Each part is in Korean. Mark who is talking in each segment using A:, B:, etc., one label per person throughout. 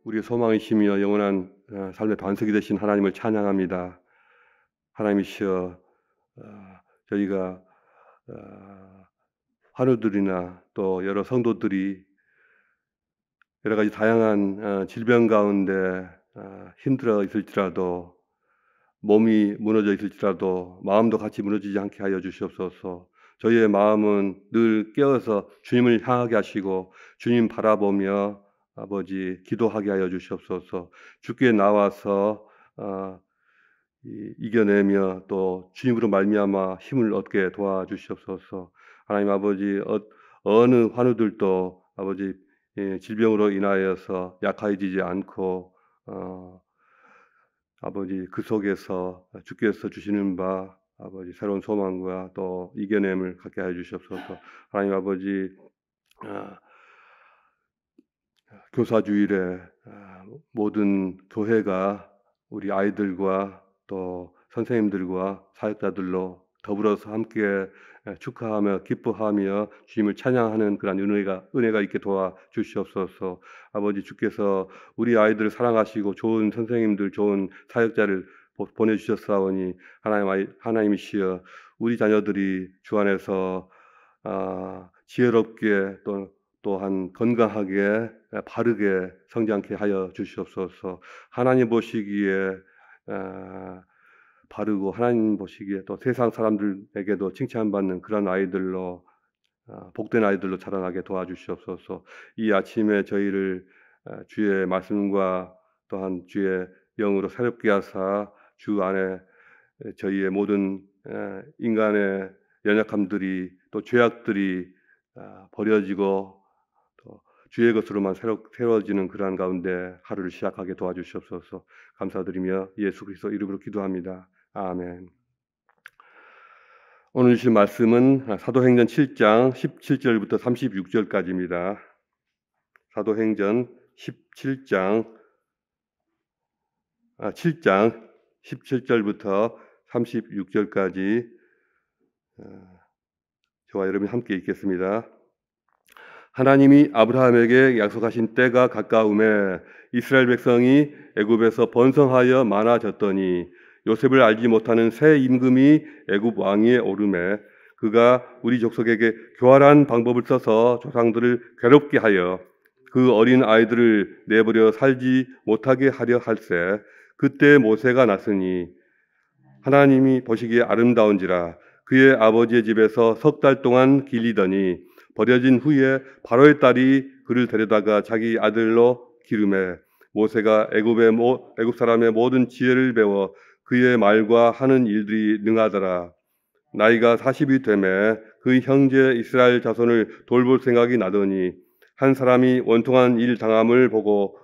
A: 우리의 소망이시며 영원한 삶의 반석이 되신 하나님을 찬양합니다. 하나님이시여, 저희가 환우들이나 또 여러 성도들이 여러 가지 다양한 질병 가운데 힘들어 있을지라도, 몸이 무너져 있을지라도 마음도 같이 무너지지 않게 하여 주시옵소서. 저희의 마음은 늘 깨어서 주님을 향하게 하시고 주님 바라보며 아버지 기도하게 하여 주시옵소서. 주께 나와서 이겨내며 또 주님으로 말미암아 힘을 얻게 도와주시옵소서. 하나님 아버지, 어느 환우들도 아버지 질병으로 인하여서 약해지지 않고 아버지 그 속에서 주께서 주시는 바 아버지 새로운 소망과 또 이겨냄을 갖게 해 주시옵소서. 하나님 아버지, 교사주일에 모든 교회가 우리 아이들과 또 선생님들과 사역자들로 더불어서 함께 축하하며 기뻐하며 주님을 찬양하는 그런 은혜가 있게 도와주시옵소서. 아버지, 주께서 우리 아이들을 사랑하시고 좋은 선생님들, 좋은 사역자를 보내주셨사오니 하나님이시여, 우리 자녀들이 주 안에서 지혜롭게 또한 건강하게 바르게 성장케 하여 주시옵소서. 하나님 보시기에 바르고 하나님 보시기에 또 세상 사람들에게도 칭찬받는 그런 아이들로, 복된 아이들로 자라나게 도와주시옵소서. 이 아침에 저희를 주의 말씀과 또한 주의 영으로 새롭게 하사 주 안에 저희의 모든 인간의 연약함들이 또 죄악들이 버려지고 또 주의 것으로만 세워지는 그러한 가운데 하루를 시작하게 도와주시옵소서. 감사드리며 예수 그리스도 이름으로 기도합니다. 아멘. 오늘 주신 말씀은 사도행전 7장 17절부터 36절까지입니다. 사도행전 7장 17절부터 36절까지 저와 여러분이 함께 읽겠습니다. 하나님이 아브라함에게 약속하신 때가 가까움에 이스라엘 백성이 애굽에서 번성하여 많아졌더니 요셉을 알지 못하는 새 임금이 애굽 왕위에 오르매 그가 우리 족속에게 교활한 방법을 써서 조상들을 괴롭게 하여 그 어린 아이들을 내버려 살지 못하게 하려 할세. 그때 모세가 났으니 하나님이 보시기에 아름다운지라 그의 아버지의 집에서 3달 동안 길리더니 버려진 후에 바로의 딸이 그를 데려다가 자기 아들로 기르매 모세가 애굽 사람의 모든 지혜를 배워 그의 말과 하는 일들이 능하더라. 나이가 40이 되매 그 형제 이스라엘 자손을 돌볼 생각이 나더니 한 사람이 원통한 일 당함을 보고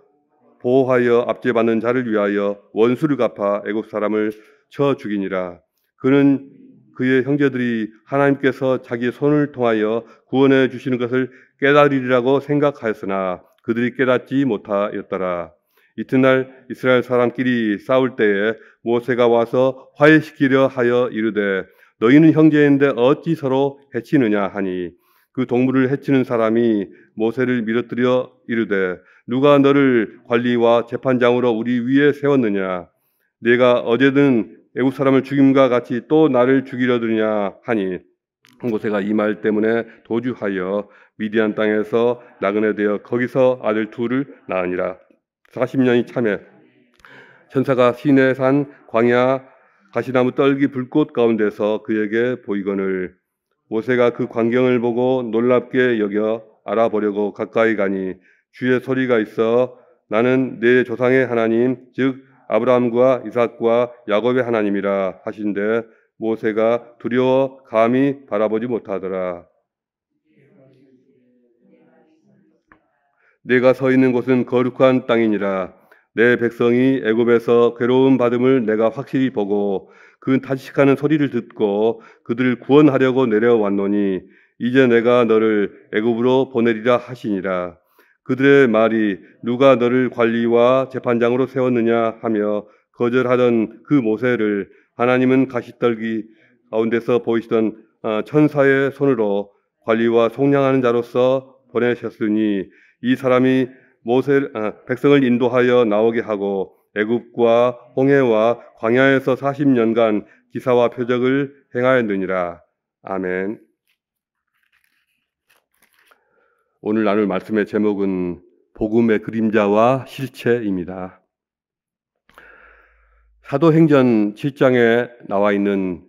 A: 보호하여 압제받는 자를 위하여 원수를 갚아 애굽 사람을 쳐 죽이니라. 그는 그의 형제들이 하나님께서 자기의 손을 통하여 구원해 주시는 것을 깨달으리라고 생각하였으나 그들이 깨닫지 못하였더라. 이튿날 이스라엘 사람끼리 싸울 때에 모세가 와서 화해시키려 하여 이르되 너희는 형제인데 어찌 서로 해치느냐 하니 그 동물을 해치는 사람이 모세를 밀어뜨려 이르되 누가 너를 관리와 재판장으로 우리 위에 세웠느냐? 내가 어제든 애굽 사람을 죽임과 같이 또 나를 죽이려느냐 하니 모세가 이 말 때문에 도주하여 미디안 땅에서 나그네 되어 거기서 아들 둘을 낳으니라. 40년이 차매 천사가 시내산 광야 가시나무 떨기 불꽃 가운데서 그에게 보이거늘 모세가 그 광경을 보고 놀랍게 여겨 알아보려고 가까이 가니 주의 소리가 있어 나는 내 조상의 하나님 즉 아브라함과 이삭과 야곱의 하나님이라 하신데 모세가 두려워 감히 바라보지 못하더라. 내가 서 있는 곳은 거룩한 땅이니라. 내 백성이 애굽에서 괴로움 받음을 내가 확실히 보고 그 탄식하는 소리를 듣고 그들을 구원하려고 내려왔노니 이제 내가 너를 애굽으로 보내리라 하시니라. 그들의 말이 누가 너를 관리와 재판장으로 세웠느냐 하며 거절하던 그 모세를 하나님은 가시떨기 가운데서 보이시던 천사의 손으로 관리와 속량하는 자로서 보내셨으니 이 사람이 백성을 인도하여 나오게 하고 애굽과 홍해와 광야에서 40년간 기사와 표적을 행하였느니라. 아멘. 오늘 나눌 말씀의 제목은 복음의 그림자와 실체입니다. 사도행전 7장에 나와 있는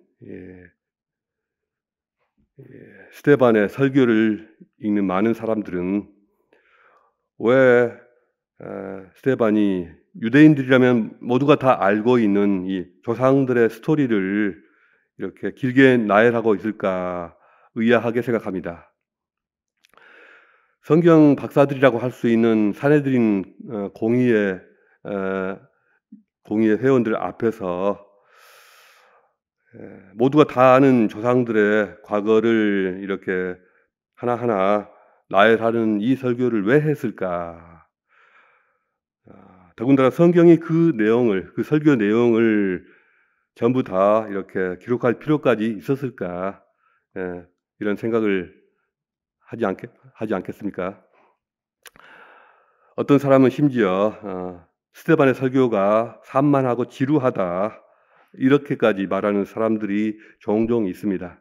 A: 스데반의 설교를 읽는 많은 사람들은 왜 스데반이 유대인들이라면 모두가 다 알고 있는 이 조상들의 스토리를 이렇게 길게 나열하고 있을까 의아하게 생각합니다. 성경 박사들이라고 할 수 있는 사내들인 공의의 회원들 앞에서 모두가 다 아는 조상들의 과거를 이렇게 하나하나 나열하는 이 설교를 왜 했을까? 더군다나 성경이 그 설교 내용을 전부 다 이렇게 기록할 필요까지 있었을까? 이런 생각을 하지 않겠습니까? 어떤 사람은 심지어 스데반의 설교가 산만하고 지루하다 이렇게까지 말하는 사람들이 종종 있습니다.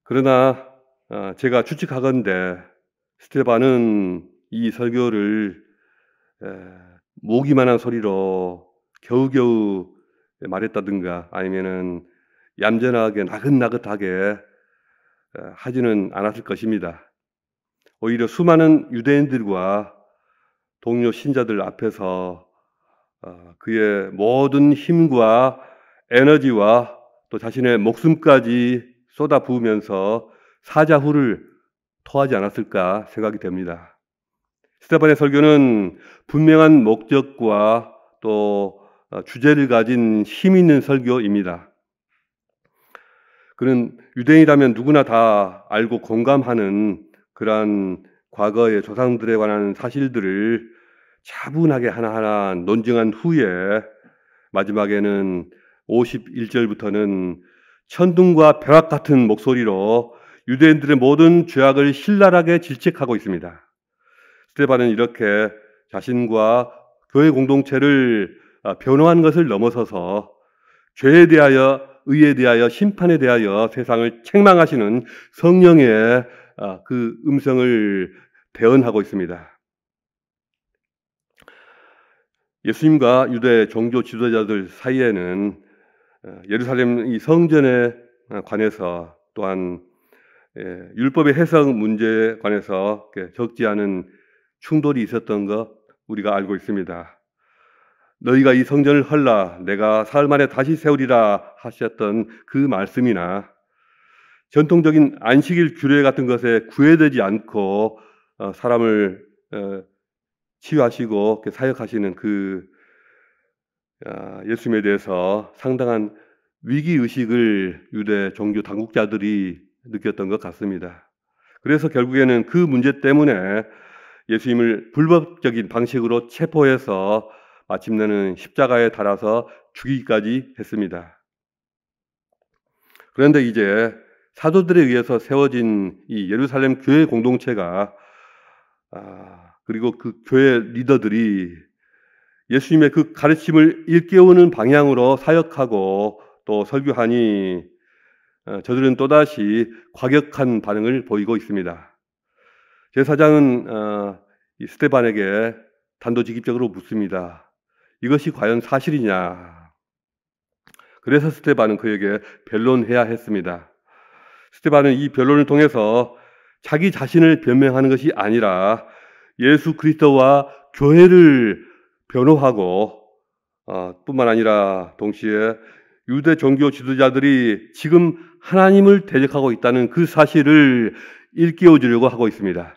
A: 그러나 제가 추측하건대 스데반은 이 설교를 모기만한 소리로 겨우겨우 말했다든가 아니면은 얌전하게 나긋나긋하게 하지는 않았을 것입니다. 오히려 수많은 유대인들과 동료 신자들 앞에서 그의 모든 힘과 에너지와 또 자신의 목숨까지 쏟아부으면서 사자후를 토하지 않았을까 생각이 됩니다. 스데반의 설교는 분명한 목적과 또 주제를 가진 힘 있는 설교입니다. 그는 유대인이라면 누구나 다 알고 공감하는 그러한 과거의 조상들에 관한 사실들을 차분하게 하나하나 논증한 후에 마지막에는 51절부터는 천둥과 벼락 같은 목소리로 유대인들의 모든 죄악을 신랄하게 질책하고 있습니다. 스데반은 이렇게 자신과 교회 공동체를 변호한 것을 넘어서서 죄에 대하여, 의에 대하여, 심판에 대하여 세상을 책망하시는 성령의 그 음성을 대언하고 있습니다. 예수님과 유대 종교 지도자들 사이에는 예루살렘 이 성전에 관해서 또한 율법의 해석 문제에 관해서 적지 않은 충돌이 있었던 것 우리가 알고 있습니다. 너희가 이 성전을 헐라 내가 사흘 만에 다시 세우리라 하셨던 그 말씀이나 전통적인 안식일 규례 같은 것에 구애되지 않고 사람을 치유하시고 사역하시는 그 예수님에 대해서 상당한 위기의식을 유대 종교 당국자들이 느꼈던 것 같습니다. 그래서 결국에는 그 문제 때문에 예수님을 불법적인 방식으로 체포해서 마침내는 십자가에 달아서 죽이기까지 했습니다. 그런데 이제 사도들에 의해서 세워진 이 예루살렘 교회 공동체가 그리고 그 교회 리더들이 예수님의 그 가르침을 일깨우는 방향으로 사역하고 또 설교하니 저들은 또다시 과격한 반응을 보이고 있습니다. 제사장은 이 스데반에게 단도직입적으로 묻습니다. 이것이 과연 사실이냐? 그래서 스데반은 그에게 변론해야 했습니다. 스데반은 이 변론을 통해서 자기 자신을 변명하는 것이 아니라 예수 그리스도와 교회를 변호하고 뿐만 아니라 동시에 유대 종교 지도자들이 지금 하나님을 대적하고 있다는 그 사실을 일깨워 주려고 하고 있습니다.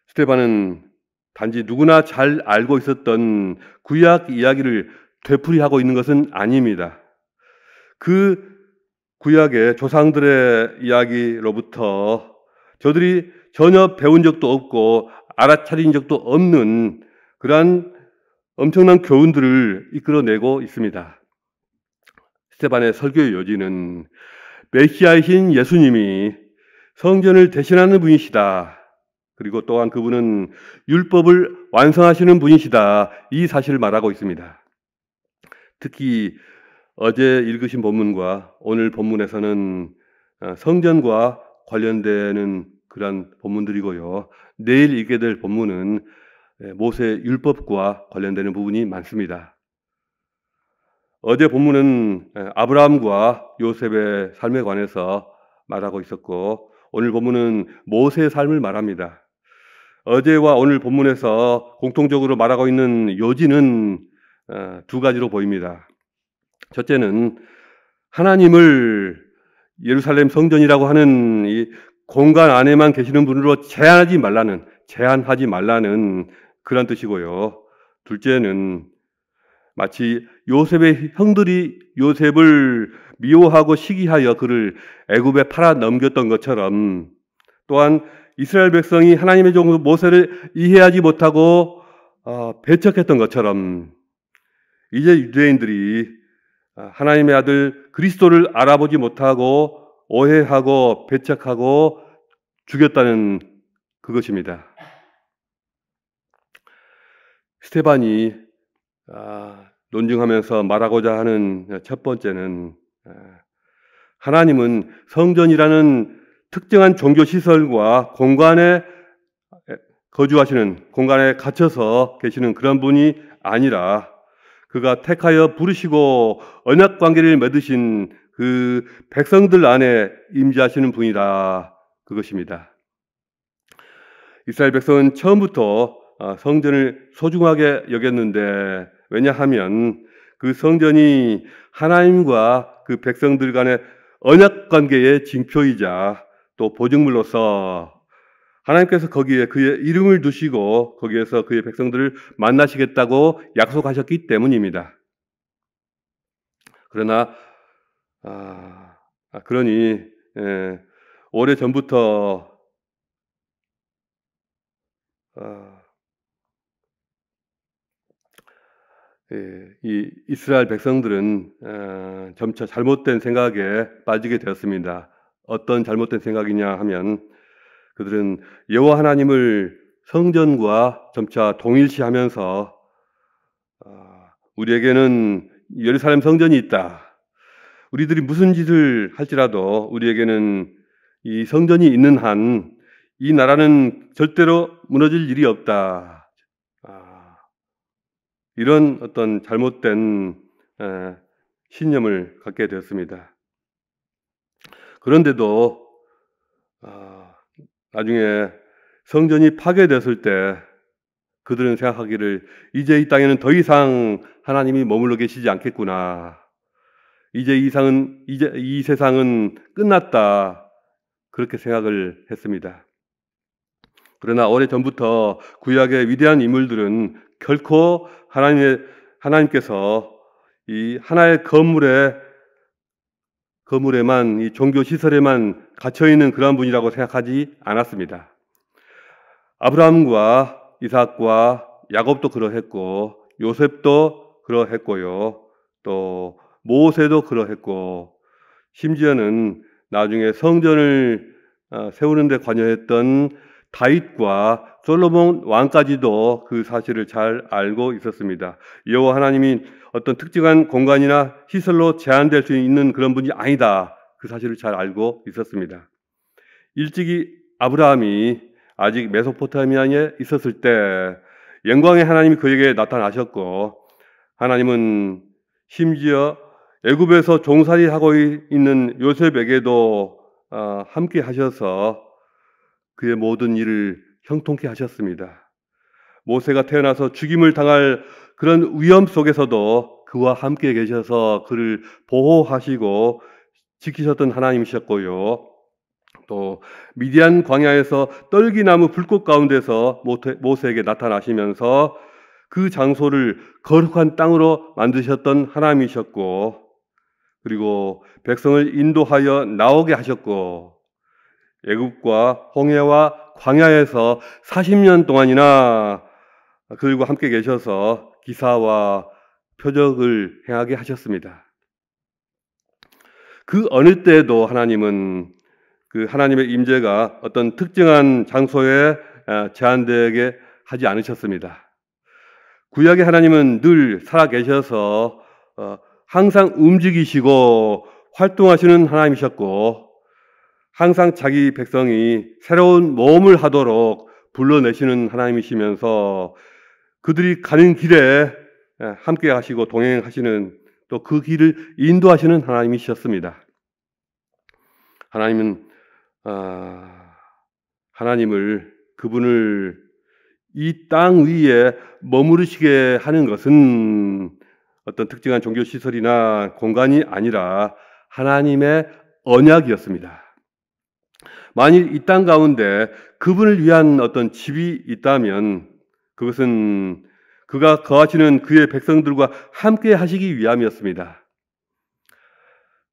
A: 스데반은 단지 누구나 잘 알고 있었던 구약 이야기를 되풀이하고 있는 것은 아닙니다. 그 구약의 조상들의 이야기로부터 저들이 전혀 배운 적도 없고 알아차린 적도 없는 그러한 엄청난 교훈들을 이끌어내고 있습니다. 스데반의 설교의 요지는 메시아이신 예수님이 성전을 대신하는 분이시다. 그리고 또한 그분은 율법을 완성하시는 분이시다. 이 사실을 말하고 있습니다. 특히 어제 읽으신 본문과 오늘 본문에서는 성전과 관련되는 그런 본문들이고요. 내일 읽게 될 본문은 모세 율법과 관련되는 부분이 많습니다. 어제 본문은 아브라함과 요셉의 삶에 관해서 말하고 있었고, 오늘 본문은 모세의 삶을 말합니다. 어제와 오늘 본문에서 공통적으로 말하고 있는 요지는 두 가지로 보입니다. 첫째는 하나님을 예루살렘 성전이라고 하는 이 공간 안에만 계시는 분으로 제한하지 말라는 그런 뜻이고요. 둘째는 마치 요셉의 형들이 요셉을 미워하고 시기하여 그를 애굽에 팔아 넘겼던 것처럼, 또한 이스라엘 백성이 하나님의 종 모세를 이해하지 못하고 배척했던 것처럼, 이제 유대인들이 하나님의 아들 그리스도를 알아보지 못하고 오해하고 배척하고 죽였다는 그것입니다. 스데반이 논증하면서 말하고자 하는 첫 번째는, 하나님은 성전이라는 특정한 종교시설과 공간에 거주하시는, 공간에 갇혀서 계시는 그런 분이 아니라 그가 택하여 부르시고 언약관계를 맺으신 그 백성들 안에 임재하시는 분이다, 그것입니다. 이스라엘 백성은 처음부터 성전을 소중하게 여겼는데, 왜냐하면 그 성전이 하나님과 그 백성들 간의 언약관계의 징표이자 또 보증물로서 하나님께서 거기에 그의 이름을 두시고 거기에서 그의 백성들을 만나시겠다고 약속하셨기 때문입니다. 그러니 오래전부터 이 이스라엘 백성들은 점차 잘못된 생각에 빠지게 되었습니다. 어떤 잘못된 생각이냐 하면, 그들은 여호와 하나님을 성전과 점차 동일시하면서 우리에게는 예루살렘 성전이 있다. 우리들이 무슨 짓을 할지라도 우리에게는 이 성전이 있는 한 이 나라는 절대로 무너질 일이 없다. 이런 어떤 잘못된 신념을 갖게 되었습니다. 그런데도 나중에 성전이 파괴되었을 때 그들은 생각하기를, 이제 이 땅에는 더 이상 하나님이 머물러 계시지 않겠구나. 이제 이 세상은 끝났다. 그렇게 생각을 했습니다. 그러나 오래전부터 구약의 위대한 인물들은 결코 하나님께서 이 하나의 건물에만, 이 종교 시설에만 갇혀 있는 그런 분이라고 생각하지 않았습니다. 아브라함과 이삭과 야곱도 그러했고, 요셉도 그러했고요. 또 모세도 그러했고, 심지어는 나중에 성전을 세우는 데 관여했던 다윗과 솔로몬 왕까지도 그 사실을 잘 알고 있었습니다. 여호와 하나님이 어떤 특정한 공간이나 시설로 제한될 수 있는 그런 분이 아니다. 그 사실을 잘 알고 있었습니다. 일찍이 아브라함이 아직 메소포타미아에 있었을 때 영광의 하나님이 그에게 나타나셨고, 하나님은 심지어 애굽에서 종살이하고 있는 요셉에게도 함께 하셔서 그의 모든 일을 형통케 하셨습니다. 모세가 태어나서 죽임을 당할 그런 위험 속에서도 그와 함께 계셔서 그를 보호하시고 지키셨던 하나님이셨고요. 또 미디안 광야에서 떨기나무 불꽃 가운데서 모세에게 나타나시면서 그 장소를 거룩한 땅으로 만드셨던 하나님이셨고, 그리고 백성을 인도하여 나오게 하셨고, 애굽과 홍해와 광야에서 40년 동안이나 그들과 함께 계셔서 기사와 표적을 행하게 하셨습니다. 그 어느 때에도 하나님은 그 하나님의 임재가 어떤 특정한 장소에 제한되게 하지 않으셨습니다. 구약의 하나님은 늘 살아계셔서 항상 움직이시고 활동하시는 하나님이셨고, 항상 자기 백성이 새로운 모험을 하도록 불러내시는 하나님이시면서 그들이 가는 길에 함께 하시고 동행하시는, 또 그 길을 인도하시는 하나님이셨습니다. 하나님을, 그분을 이 땅 위에 머무르시게 하는 것은 어떤 특정한 종교시설이나 공간이 아니라 하나님의 언약이었습니다. 만일 이 땅 가운데 그분을 위한 어떤 집이 있다면 그것은 그가 거하시는 그의 백성들과 함께 하시기 위함이었습니다.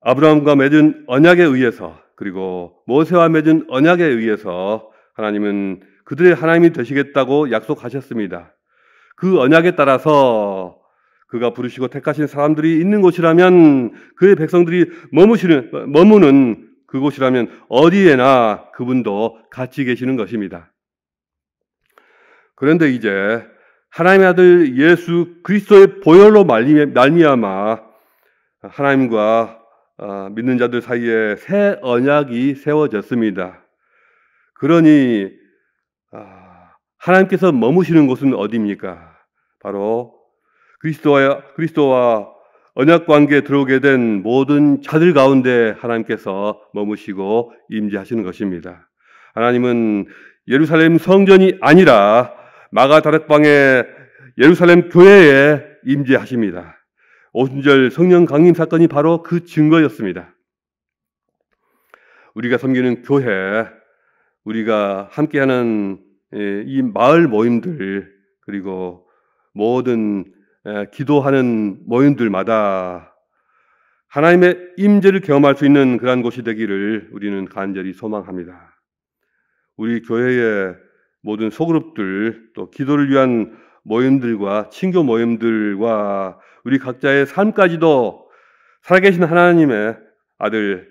A: 아브라함과 맺은 언약에 의해서, 그리고 모세와 맺은 언약에 의해서 하나님은 그들의 하나님이 되시겠다고 약속하셨습니다. 그 언약에 따라서 그가 부르시고 택하신 사람들이 있는 곳이라면, 그의 백성들이 머무는 그곳이라면 어디에나 그분도 같이 계시는 것입니다. 그런데 이제 하나님의 아들 예수 그리스도의 보혈로 말미암아 하나님과 믿는 자들 사이에 새 언약이 세워졌습니다. 그러니 하나님께서 머무시는 곳은 어디입니까? 바로 그리스도와 언약 관계에 들어오게 된 모든 자들 가운데 하나님께서 머무시고 임재하시는 것입니다. 하나님은 예루살렘 성전이 아니라 마가다락방의 예루살렘 교회에 임재하십니다. 오순절 성령 강림 사건이 바로 그 증거였습니다. 우리가 섬기는 교회, 우리가 함께하는 이 마을 모임들, 그리고 모든 기도하는 모임들마다 하나님의 임재를 경험할 수 있는 그러한 곳이 되기를 우리는 간절히 소망합니다. 우리 교회의 모든 소그룹들, 또 기도를 위한 모임들과 친교 모임들과 우리 각자의 삶까지도 살아계신 하나님의 아들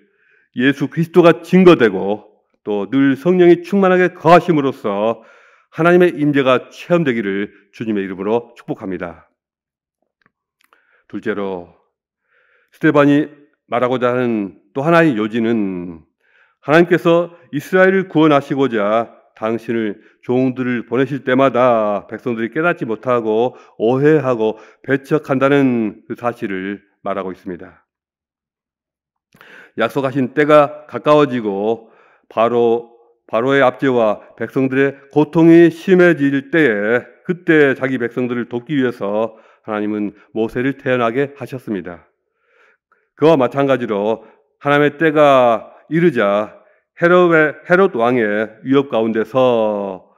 A: 예수 그리스도가 증거되고, 또 늘 성령이 충만하게 거하심으로써 하나님의 임재가 체험되기를 주님의 이름으로 축복합니다. 둘째로, 스데반이 말하고자 하는 또 하나의 요지는 하나님께서 이스라엘을 구원하시고자 당신을 종들을 보내실 때마다 백성들이 깨닫지 못하고 오해하고 배척한다는 그 사실을 말하고 있습니다. 약속하신 때가 가까워지고 바로의 압제와 백성들의 고통이 심해질 때에, 그때 자기 백성들을 돕기 위해서 하나님은 모세를 태어나게 하셨습니다. 그와 마찬가지로 하나님의 때가 이르자 헤롯 왕의 위협 가운데서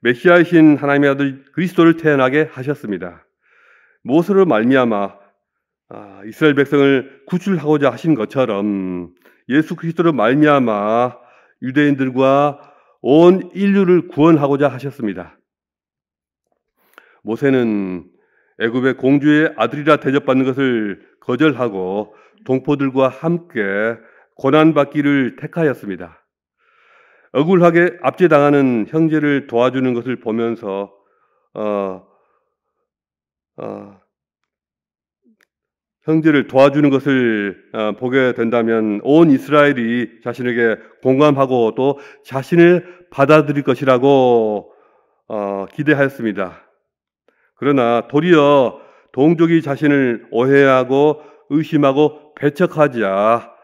A: 메시아이신 하나님의 아들 그리스도를 태어나게 하셨습니다. 모세로 말미암아 이스라엘 백성을 구출하고자 하신 것처럼 예수 그리스도로 말미암아 유대인들과 온 인류를 구원하고자 하셨습니다. 모세는 애굽의 공주의 아들이라 대접받는 것을 거절하고 동포들과 함께 고난받기를 택하였습니다. 억울하게 압제당하는 형제를 도와주는 것을 보면서 형제를 도와주는 것을 보게 된다면 온 이스라엘이 자신에게 공감하고 또 자신을 받아들일 것이라고 기대하였습니다. 그러나 도리어 동족이 자신을 오해하고 의심하고 배척하자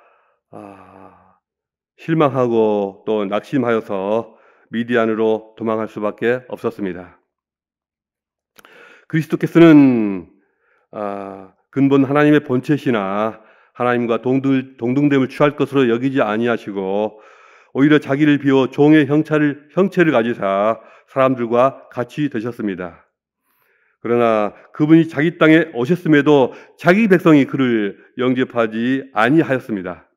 A: 실망하고 또 낙심하여서 미디안으로 도망할 수밖에 없었습니다. 그리스도께서는 근본 하나님의 본체시나 하나님과 동등됨을 취할 것으로 여기지 아니하시고 오히려 자기를 비워 종의 형체를 가지사 사람들과 같이 되셨습니다. 그러나 그분이 자기 땅에 오셨음에도 자기 백성이 그를 영접하지 아니하였습니다.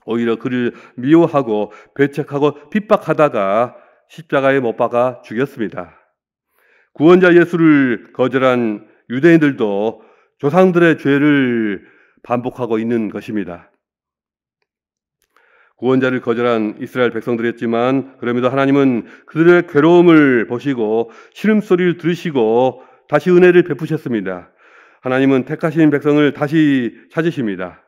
A: 오히려 그를 미워하고 배척하고 핍박하다가 십자가에 못 박아 죽였습니다. 구원자 예수를 거절한 유대인들도 조상들의 죄를 반복하고 있는 것입니다. 구원자를 거절한 이스라엘 백성들이었지만 그럼에도 하나님은 그들의 괴로움을 보시고 신음소리를 들으시고 다시 은혜를 베푸셨습니다. 하나님은 택하신 백성을 다시 찾으십니다.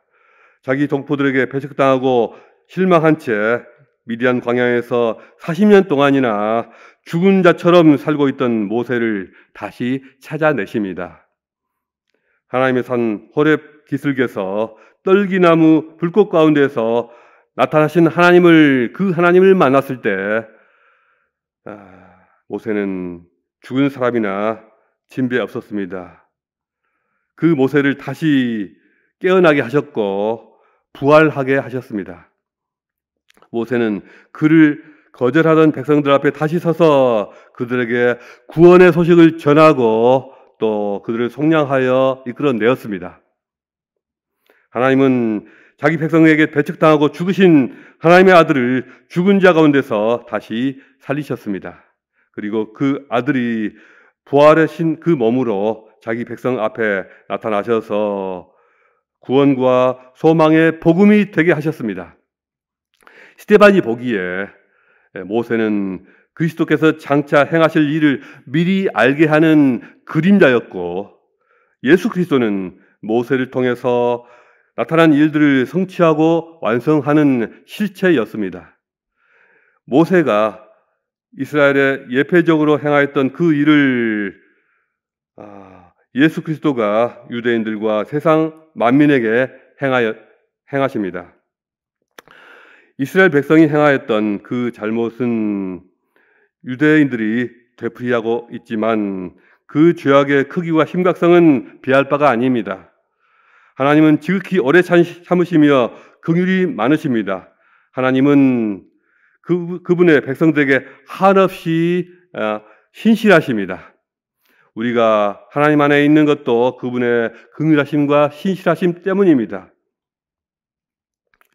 A: 자기 동포들에게 배척당하고 실망한 채 미디안 광야에서 40년 동안이나 죽은 자처럼 살고 있던 모세를 다시 찾아내십니다. 하나님의 산 호렙 기슭에서 떨기나무 불꽃 가운데서 나타나신 그 하나님을 만났을 때 모세는 죽은 사람이나 진배 없었습니다. 그 모세를 다시 깨어나게 하셨고 부활하게 하셨습니다. 모세는 그를 거절하던 백성들 앞에 다시 서서 그들에게 구원의 소식을 전하고 또 그들을 속량하여 이끌어내었습니다. 하나님은 자기 백성에게 배척당하고 죽으신 하나님의 아들을 죽은 자 가운데서 다시 살리셨습니다. 그리고 그 아들이 부활하신 그 몸으로 자기 백성 앞에 나타나셔서 구원과 소망의 복음이 되게 하셨습니다. 스데반이 보기에 모세는 그리스도께서 장차 행하실 일을 미리 알게 하는 그림자였고 예수 그리스도는 모세를 통해서 나타난 일들을 성취하고 완성하는 실체였습니다. 모세가 이스라엘에 예표적으로 행하였던 그 일을 예수 그리스도가 유대인들과 세상 만민에게 행하십니다. 이스라엘 백성이 행하였던 그 잘못은 유대인들이 되풀이하고 있지만 그 죄악의 크기와 심각성은 비할 바가 아닙니다. 하나님은 지극히 오래 참으시며 긍휼이 많으십니다. 하나님은 그분의 백성들에게 한없이 신실하십니다. 우리가 하나님 안에 있는 것도 그분의 긍휼하심과 신실하심 때문입니다.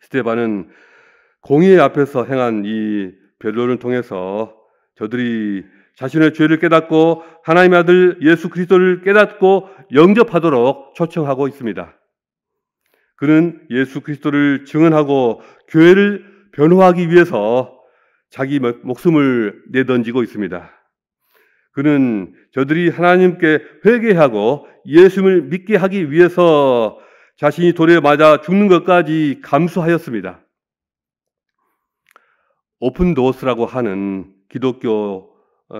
A: 스데반은 공의 앞에서 행한 이 변론을 통해서 저들이 자신의 죄를 깨닫고 하나님의 아들 예수 그리스도를 깨닫고 영접하도록 초청하고 있습니다. 그는 예수 그리스도를 증언하고 교회를 변호하기 위해서 자기 목숨을 내던지고 있습니다. 그는 저들이 하나님께 회개하고 예수를 믿게 하기 위해서 자신이 돌에 맞아 죽는 것까지 감수하였습니다. 오픈도어스라고 하는 기독교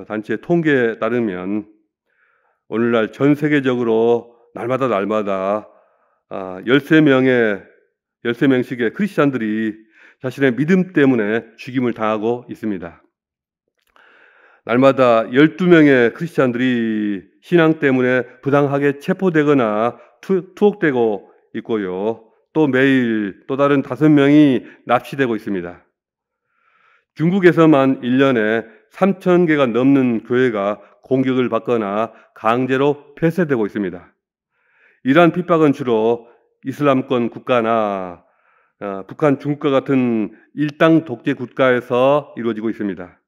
A: 단체 통계에 따르면 오늘날 전 세계적으로 날마다 13명씩의 크리스찬들이 자신의 믿음 때문에 죽임을 당하고 있습니다. 날마다 12명의 크리스찬들이 신앙 때문에 부당하게 체포되거나 투옥되고 있고요. 또 매일 또 다른 5명이 납치되고 있습니다. 중국에서만 1년에 3,000개가 넘는 교회가 공격을 받거나 강제로 폐쇄되고 있습니다. 이러한 핍박은 주로 이슬람권 국가나 북한, 중국과 같은 일당 독재 국가에서 이루어지고 있습니다.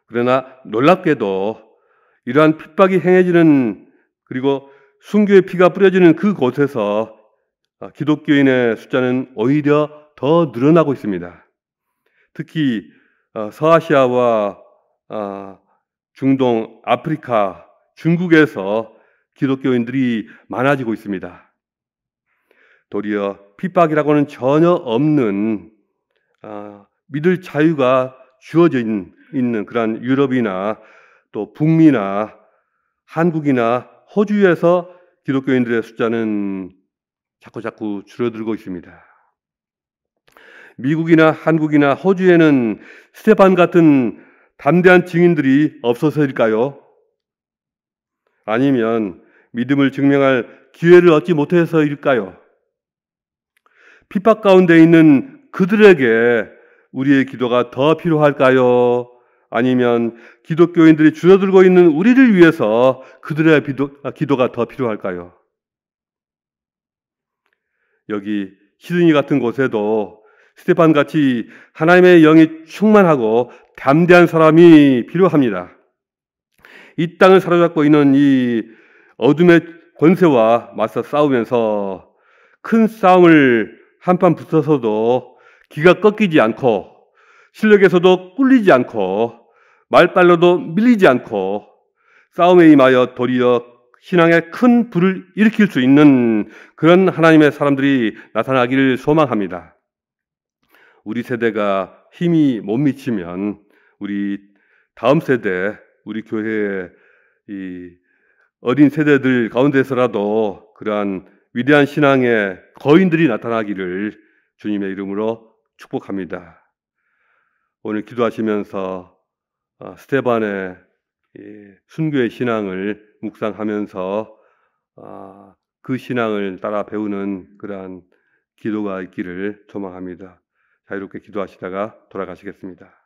A: 그러나 놀랍게도 이러한 핍박이 행해지는 그리고 순교의 피가 뿌려지는 그곳에서 기독교인의 숫자는 오히려 더 늘어나고 있습니다. 특히 서아시아와 중동, 아프리카, 중국에서 기독교인들이 많아지고 있습니다. 도리어 핍박이라고는 전혀 없는 믿을 자유가 주어져 있는 그러한 유럽이나 또 북미나 한국이나 호주에서 기독교인들의 숫자는 자꾸 줄어들고 있습니다. 미국이나 한국이나 호주에는 스데반 같은 담대한 증인들이 없어서일까요? 아니면 믿음을 증명할 기회를 얻지 못해서일까요? 핍박 가운데 있는 그들에게 우리의 기도가 더 필요할까요? 아니면 기독교인들이 줄어들고 있는 우리를 위해서 그들의 기도가 더 필요할까요? 여기 시드니 같은 곳에도 스데반같이 하나님의 영이 충만하고 담대한 사람이 필요합니다. 이 땅을 사로잡고 있는 이 어둠의 권세와 맞서 싸우면서 큰 싸움을 한판 붙어서도 기가 꺾이지 않고 실력에서도 꿀리지 않고 말빨로도 밀리지 않고 싸움에 임하여 도리어 신앙에 큰 불을 일으킬 수 있는 그런 하나님의 사람들이 나타나기를 소망합니다. 우리 세대가 힘이 못 미치면 우리 다음 세대, 우리 교회의 이 어린 세대들 가운데서라도 그러한 위대한 신앙의 거인들이 나타나기를 주님의 이름으로 축복합니다. 오늘 기도하시면서 스테반의 순교의 신앙을 묵상하면서 그 신앙을 따라 배우는 그러한 기도가 있기를 소망합니다. 자유롭게 기도하시다가 돌아가시겠습니다.